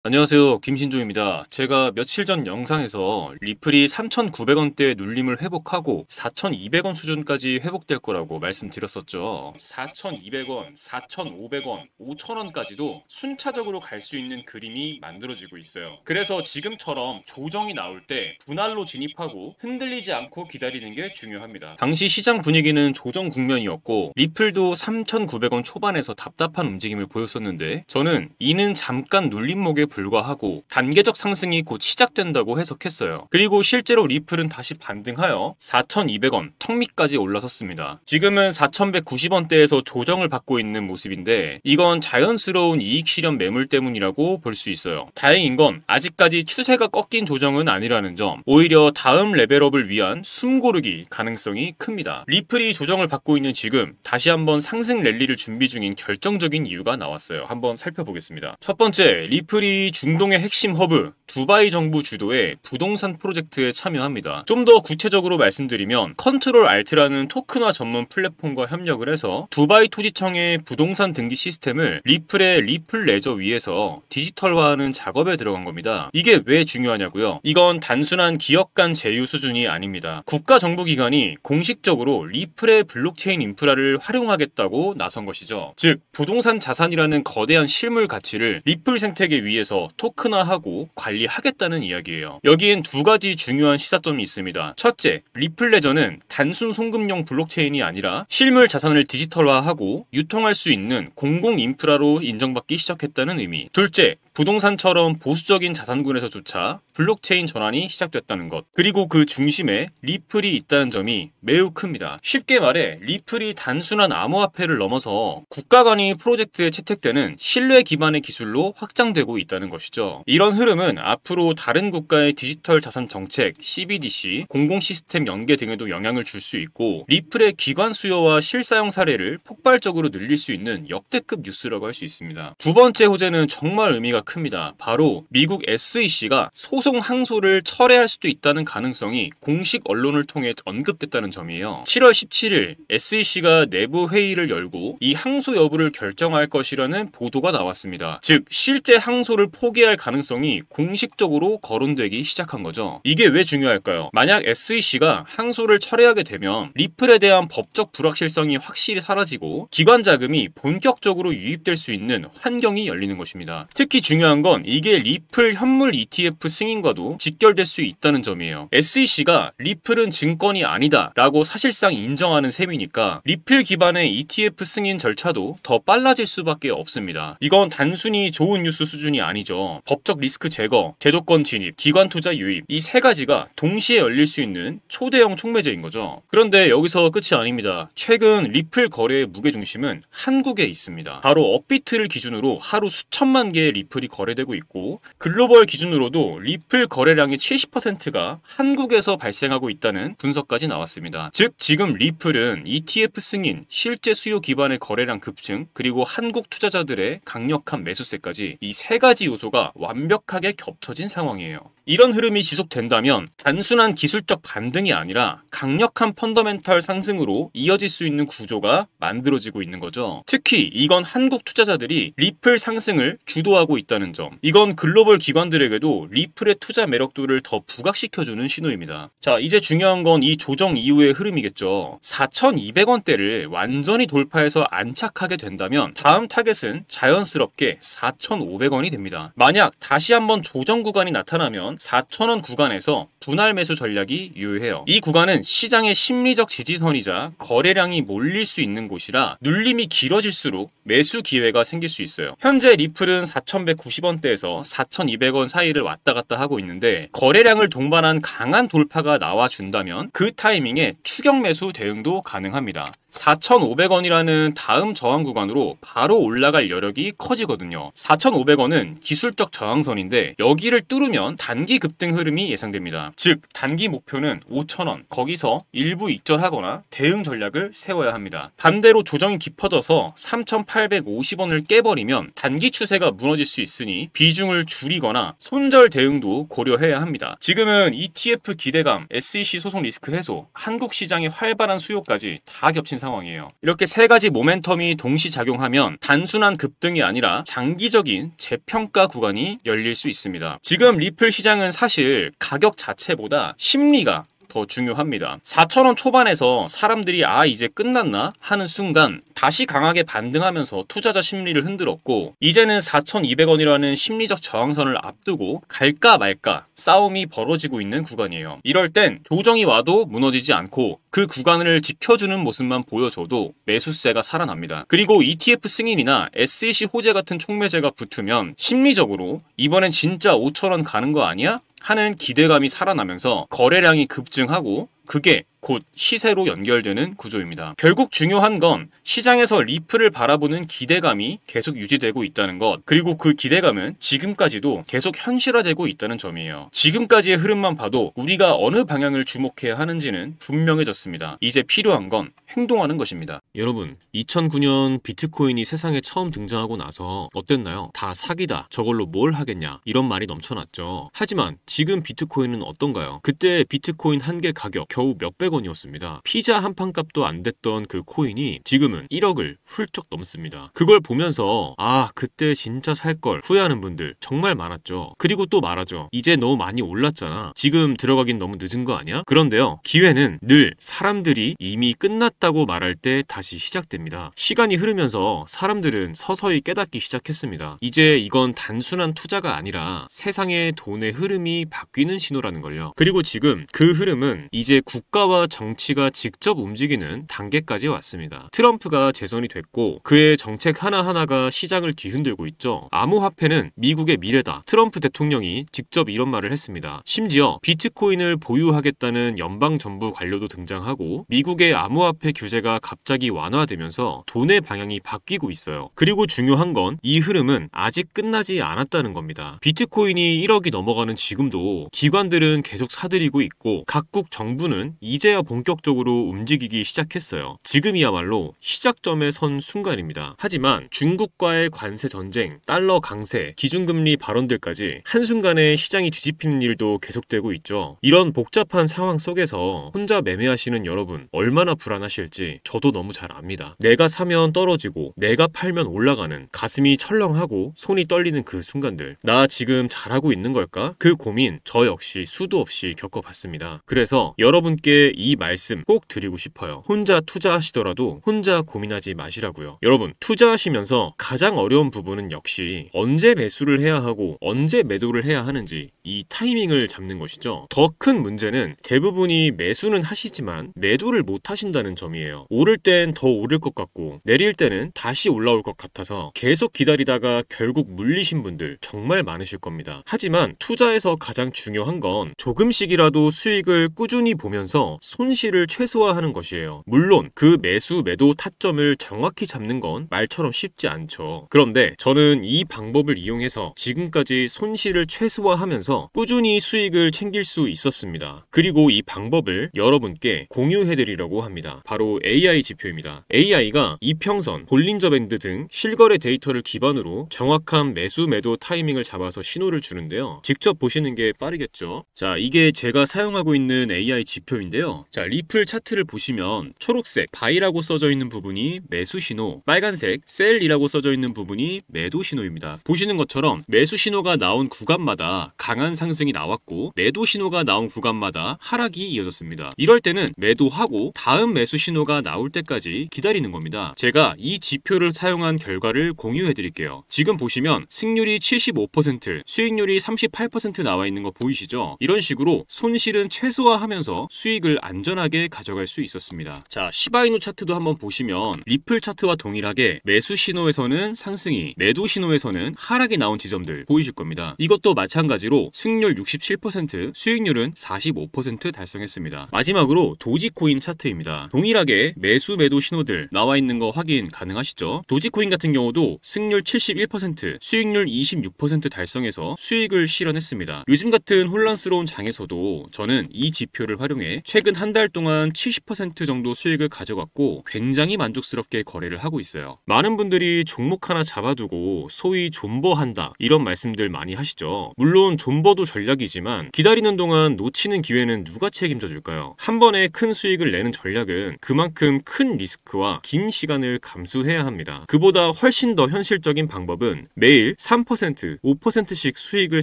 안녕하세요. 김신종입니다. 제가 며칠 전 영상에서 리플이 3,900원대 눌림을 회복하고 4,200원 수준까지 회복될 거라고 말씀드렸었죠. 4,200원, 4,500원, 5,000원까지도 순차적으로 갈 수 있는 그림이 만들어지고 있어요. 그래서 지금처럼 조정이 나올 때 분할로 진입하고 흔들리지 않고 기다리는 게 중요합니다. 당시 시장 분위기는 조정 국면이었고 리플도 3,900원 초반에서 답답한 움직임을 보였었는데 저는 이는 잠깐 눌림목에 불과하고 단계적 상승이 곧 시작된다고 해석했어요. 그리고 실제로 리플은 다시 반등하여 4,200원 턱 밑까지 올라섰습니다. 지금은 4,190원대에서 조정을 받고 있는 모습인데 이건 자연스러운 이익 실현 매물 때문이라고 볼 수 있어요. 다행인 건 아직까지 추세가 꺾인 조정은 아니라는 점, 오히려 다음 레벨업을 위한 숨고르기 가능성이 큽니다. 리플이 조정을 받고 있는 지금 다시 한번 상승 랠리를 준비 중인 결정적인 이유가 나왔어요. 한번 살펴보겠습니다. 첫 번째, 리플이 중동의 핵심 허브 두바이 정부 주도의 부동산 프로젝트에 참여합니다. 좀 더 구체적으로 말씀드리면 컨트롤 알트라는 토큰화 전문 플랫폼과 협력을 해서 두바이 토지청의 부동산 등기 시스템을 리플의 리플 레저 위에서 디지털화하는 작업에 들어간 겁니다. 이게 왜 중요하냐고요? 이건 단순한 기업 간 제휴 수준이 아닙니다. 국가 정부기관이 공식적으로 리플의 블록체인 인프라를 활용하겠다고 나선 것이죠. 즉 부동산 자산이라는 거대한 실물 가치를 리플 생태계 위에서 토큰화하고 관리하겠다는 이야기예요. 여기엔 두 가지 중요한 시사점이 있습니다. 첫째, 리플 레저는 단순 송금용 블록체인이 아니라 실물 자산을 디지털화하고 유통할 수 있는 공공 인프라로 인정받기 시작했다는 의미. 둘째, 부동산처럼 보수적인 자산군에서조차 블록체인 전환이 시작됐다는 것. 그리고 그 중심에 리플이 있다는 점이 매우 큽니다. 쉽게 말해 리플이 단순한 암호화폐를 넘어서 국가 간이 프로젝트에 채택되는 신뢰 기반의 기술로 확장되고 있다는 것이죠. 이런 흐름은 앞으로 다른 국가의 디지털 자산 정책, CBDC, 공공 시스템 연계 등에도 영향을 줄 수 있고 리플의 기관 수요와 실사용 사례를 폭발적으로 늘릴 수 있는 역대급 뉴스라고 할 수 있습니다. 두 번째 호재는 정말 의미가 큽니다. 바로 미국 SEC가 소송 항소를 철회할 수도 있다는 가능성이 공식 언론을 통해 언급됐다는 점이에요. 7월 17일 SEC가 내부 회의를 열고 이 항소 여부를 결정할 것이라는 보도가 나왔습니다. 즉 실제 항소를 포기할 가능성이 공식적으로 거론되기 시작한 거죠. 이게 왜 중요할까요? 만약 SEC가 항소를 철회하게 되면 리플에 대한 법적 불확실성이 확실히 사라지고 기관 자금이 본격적으로 유입될 수 있는 환경이 열리는 것입니다. 특히 중요한 건 이게 리플 현물 ETF 승인과도 직결될 수 있다는 점이에요. SEC가 리플은 증권이 아니다 라고 사실상 인정하는 셈이니까 리플 기반의 ETF 승인 절차도 더 빨라질 수밖에 없습니다. 이건 단순히 좋은 뉴스 수준이 아니죠. 법적 리스크 제거, 제도권 진입, 기관 투자 유입, 이 세 가지가 동시에 열릴 수 있는 초대형 촉매제인 거죠. 그런데 여기서 끝이 아닙니다. 최근 리플 거래의 무게중심은 한국에 있습니다. 바로 업비트를 기준으로 하루 수천만 개의 리플이 거래되고 있고 글로벌 기준으로도 리플 거래량의 70%가 한국에서 발생하고 있다는 분석까지 나왔습니다. 즉 지금 리플은 ETF 승인, 실제 수요 기반의 거래량 급증, 그리고 한국 투자자들의 강력한 매수세까지 이 세 가지 요소가 완벽하게 겹쳐진 상황이에요. 이런 흐름이 지속된다면 단순한 기술적 반등이 아니라 강력한 펀더멘털 상승으로 이어질 수 있는 구조가 만들어지고 있는 거죠. 특히 이건 한국 투자자들이 리플 상승을 주도하고 있다는 점. 이건 글로벌 기관들에게도 리플의 투자 매력도를 더 부각시켜주는 신호입니다. 자, 이제 중요한 건 이 조정 이후의 흐름이겠죠. 4,200원대를 완전히 돌파해서 안착하게 된다면 다음 타겟은 자연스럽게 4,500원이 됩니다. 만약 다시 한번 조정 구간이 나타나면 4,000원 구간에서 분할 매수 전략이 유효해요. 이 구간은 시장의 심리적 지지선이자 거래량이 몰릴 수 있는 곳이라 눌림이 길어질수록 매수 기회가 생길 수 있어요. 현재 리플은 4,190원대에서 4,200원 사이를 왔다 갔다 하고 있는데 거래량을 동반한 강한 돌파가 나와준다면 그 타이밍에 추격 매수 대응도 가능합니다. 4,500원이라는 다음 저항 구간으로 바로 올라갈 여력이 커지거든요. 4,500원은 기술적 저항선인데 여기를 뚫으면 단기 급등 흐름이 예상됩니다. 즉 단기 목표는 5,000원, 거기서 일부 익절하거나 대응 전략을 세워야 합니다. 반대로 조정이 깊어져서 3,850원을 깨버리면 단기 추세가 무너질 수 있으니 비중을 줄이거나 손절 대응도 고려해야 합니다. 지금은 ETF 기대감, SEC 소송 리스크 해소, 한국 시장의 활발한 수요까지 다 겹친 상황이에요. 이렇게 세 가지 모멘텀이 동시 작용하면 단순한 급등이 아니라 장기적인 재평가 구간이 열릴 수 있습니다. 지금 리플 시장은 사실 가격 자체보다 심리가 더 중요합니다. 4,000원 초반에서 사람들이 이제 끝났나 하는 순간 다시 강하게 반등하면서 투자자 심리를 흔들었고, 이제는 4,200원이라는 심리적 저항선을 앞두고 갈까 말까 싸움이 벌어지고 있는 구간이에요. 이럴 땐 조정이 와도 무너지지 않고 그 구간을 지켜주는 모습만 보여줘도 매수세가 살아납니다. 그리고 ETF 승인이나 SEC 호재 같은 촉매제가 붙으면 심리적으로 이번엔 진짜 5,000원 가는 거 아니야? 하는 기대감이 살아나면서 거래량이 급증하고 그게 곧 시세로 연결되는 구조입니다. 결국 중요한 건 시장에서 리플을 바라보는 기대감이 계속 유지되고 있다는 것, 그리고 그 기대감은 지금까지도 계속 현실화되고 있다는 점이에요. 지금까지의 흐름만 봐도 우리가 어느 방향을 주목해야 하는지는 분명해졌습니다. 이제 필요한 건 행동하는 것입니다. 여러분, 2009년 비트코인이 세상에 처음 등장하고 나서 어땠나요? 다 사기다, 저걸로 뭘 하겠냐, 이런 말이 넘쳐났죠. 하지만 지금 비트코인은 어떤가요? 그때 비트코인 한 개 가격 겨우 몇백 원이었습니다. 피자 한 판 값도 안 됐던 그 코인이 지금은 1억을 훌쩍 넘습니다. 그걸 보면서 그때 진짜 살걸 후회하는 분들 정말 많았죠. 그리고 또 말하죠. 이제 너무 많이 올랐잖아, 지금 들어가긴 너무 늦은 거 아니야? 그런데요, 기회는 늘 사람들이 이미 끝났다고 말할 때 다시 시작됩니다. 시간이 흐르면서 사람들은 서서히 깨닫기 시작했습니다. 이제 이건 단순한 투자가 아니라 세상의 돈의 흐름이 바뀌는 신호라는 걸요. 그리고 지금 그 흐름은 이제 국가와 정치가 직접 움직이는 단계까지 왔습니다. 트럼프가 재선이 됐고 그의 정책 하나하나가 시장을 뒤흔들고 있죠. 암호화폐는 미국의 미래다, 트럼프 대통령이 직접 이런 말을 했습니다. 심지어 비트코인을 보유하겠다는 연방정부 관료도 등장하고 미국의 암호화폐 규제가 갑자기 완화되면서 돈의 방향이 바뀌고 있어요. 그리고 중요한 건 이 흐름은 아직 끝나지 않았다는 겁니다. 비트코인이 1억이 넘어가는 지금도 기관들은 계속 사들이고 있고 각국 정부는 이제야 본격적으로 움직이기 시작했어요. 지금이야말로 시작점에 선 순간입니다. 하지만 중국과의 관세 전쟁, 달러 강세, 기준금리 발언들까지 한순간에 시장이 뒤집히는 일도 계속되고 있죠. 이런 복잡한 상황 속에서 혼자 매매하시는 여러분 얼마나 불안하실지 저도 너무 잘 압니다. 내가 사면 떨어지고 내가 팔면 올라가는, 가슴이 철렁하고 손이 떨리는 그 순간들, 나 지금 잘하고 있는 걸까? 그 고민 저 역시 수도 없이 겪어봤습니다. 그래서 여러분께 이 말씀 꼭 드리고 싶어요. 혼자 투자하시더라도 혼자 고민하지 마시라고요. 여러분, 투자하시면서 가장 어려운 부분은 역시 언제 매수를 해야 하고 언제 매도를 해야 하는지 이 타이밍을 잡는 것이죠. 더 큰 문제는 대부분이 매수는 하시지만 매도를 못 하신다는 점이에요. 오를 땐 더 오를 것 같고 내릴 때는 다시 올라올 것 같아서 계속 기다리다가 결국 물리신 분들 정말 많으실 겁니다. 하지만 투자에서 가장 중요한 건 조금씩이라도 수익을 꾸준히 보면서 손실을 최소화하는 것이에요. 물론 그 매수 매도 타점을 정확히 잡는 건 말처럼 쉽지 않죠. 그런데 저는 이 방법을 이용해서 지금까지 손실을 최소화하면서 꾸준히 수익을 챙길 수 있었습니다. 그리고 이 방법을 여러분께 공유해드리려고 합니다. 바로 AI 지표입니다. AI가 이평선, 볼린저 밴드 등 실거래 데이터를 기반으로 정확한 매수 매도 타이밍을 잡아서 신호를 주는데요. 직접 보시는 게 빠르겠죠. 자, 이게 제가 사용하고 있는 AI 지표인데요. 자, 리플 차트를 보시면 초록색 바이라고 써져 있는 부분이 매수 신호, 빨간색 셀이라고 써져 있는 부분이 매도 신호입니다. 보시는 것처럼 매수 신호가 나온 구간마다 강한 상승이 나왔고 매도 신호가 나온 구간마다 하락이 이어졌습니다. 이럴 때는 매도하고 다음 매수 신호가 나올 때까지 기다리는 겁니다. 제가 이 지표를 사용한 결과를 공유해 드릴게요. 지금 보시면 승률이 75%, 수익률이 38% 나와 있는 거 보이시죠? 이런 식으로 손실은 최소화하면서 수익을 안전하게 가져갈 수 있었습니다. 자, 시바이누 차트도 한번 보시면 리플 차트와 동일하게 매수 신호에서는 상승이, 매도 신호에서는 하락이 나온 지점들 보이실 겁니다. 이것도 마찬가지로 승률 67%, 수익률은 45% 달성했습니다. 마지막으로 도지코인 차트입니다. 동일하게 매수 매도 신호들 나와 있는 거 확인 가능하시죠? 도지코인 같은 경우도 승률 71%, 수익률 26% 달성해서 수익을 실현했습니다. 요즘 같은 혼란스러운 장에서도 저는 이 지표를 활용해 최근 한 달 동안 70% 정도 수익을 가져갔고 굉장히 만족스럽게 거래를 하고 있어요. 많은 분들이 종목 하나 잡아두고 소위 존버한다 이런 말씀들 많이 하시죠. 물론 존버도 전략이지만 기다리는 동안 놓치는 기회는 누가 책임져 줄까요? 한 번에 큰 수익을 내는 전략은 그만큼 큰 리스크와 긴 시간을 감수해야 합니다. 그보다 훨씬 더 현실적인 방법은 매일 3%, 5%씩 수익을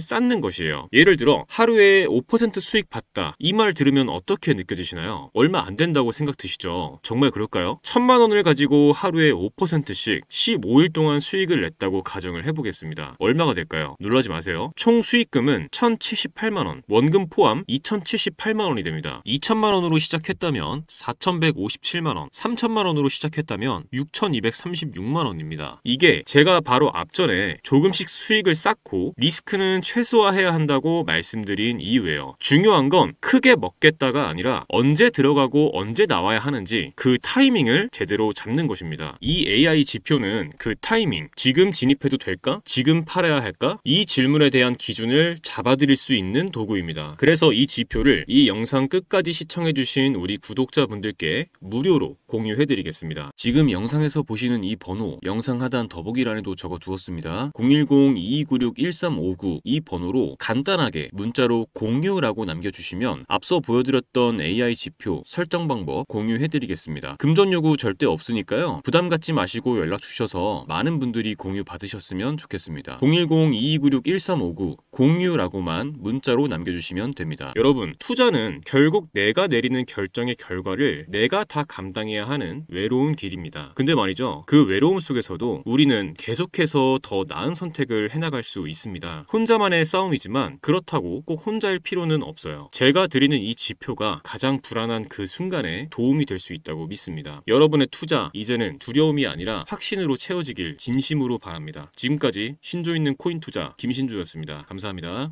쌓는 것이에요. 예를 들어 하루에 5% 수익 봤다. 이 말 들으면 어떻게 느껴지시나요? 얼마 안 된다고 생각 드시죠? 정말 그럴까요? 1,000만 원을 가지고 하루에 5%씩 15일 동안 수익을 냈다고 가정을 해보겠습니다. 얼마가 될까요? 놀라지 마세요. 총 수익금은 1,078만 원, 원금 포함 2,078만 원이 됩니다. 2,000만 원으로 시작했다면 4,157만 원, 3,000만 원으로 시작했다면 6,236만 원입니다. 이게 제가 바로 앞전에 조금씩 수익을 쌓고 리스크는 최소화해야 한다고 말씀드린 이유예요. 중요한 건 크게 먹겠다가 아니라 언제 들어가고 언제 나와야 하는지 그 타이밍을 제대로 잡는 것입니다. 이 AI 지표는 그 타이밍, 지금 진입해도 될까? 지금 팔아야 할까? 이 질문에 대한 기준을 잡아드릴 수 있는 도구입니다. 그래서 이 지표를 이 영상 끝까지 시청해주신 우리 구독자분들께 무료로 공유해드리겠습니다. 지금 영상에서 보시는 이 번호, 영상 하단 더보기란에도 적어두었습니다. 010-2296-1359 이 번호로 간단하게 문자로 공유라고 남겨주시면 앞서 보여드렸던 AI 지표 설정 방법 공유해드리겠습니다. 금전 요구 절대 없으니까요. 부담 갖지 마시고 연락 주셔서 많은 분들이 공유 받으셨으면 좋겠습니다. 010-2296-1359 공유라고만 문자로 남겨주시면 됩니다. 여러분, 투자는 결국 내가 내리는 결정의 결과를 내가 다 감당해야 하는 외로운 길입니다. 근데 말이죠, 그 외로움 속에서도 우리는 계속해서 더 나은 선택을 해나갈 수 있습니다. 혼자만의 싸움이지만 그렇다고 꼭 혼자일 필요는 없어요. 제가 드리는 이 지표가 가장 불안한 그 순간에 도움이 될 수 있다고 믿습니다. 여러분의 투자 이제는 두려움이 아니라 확신으로 채워지길 진심으로 바랍니다. 지금까지 신조 있는 코인 투자 김신조였습니다. 감사합니다.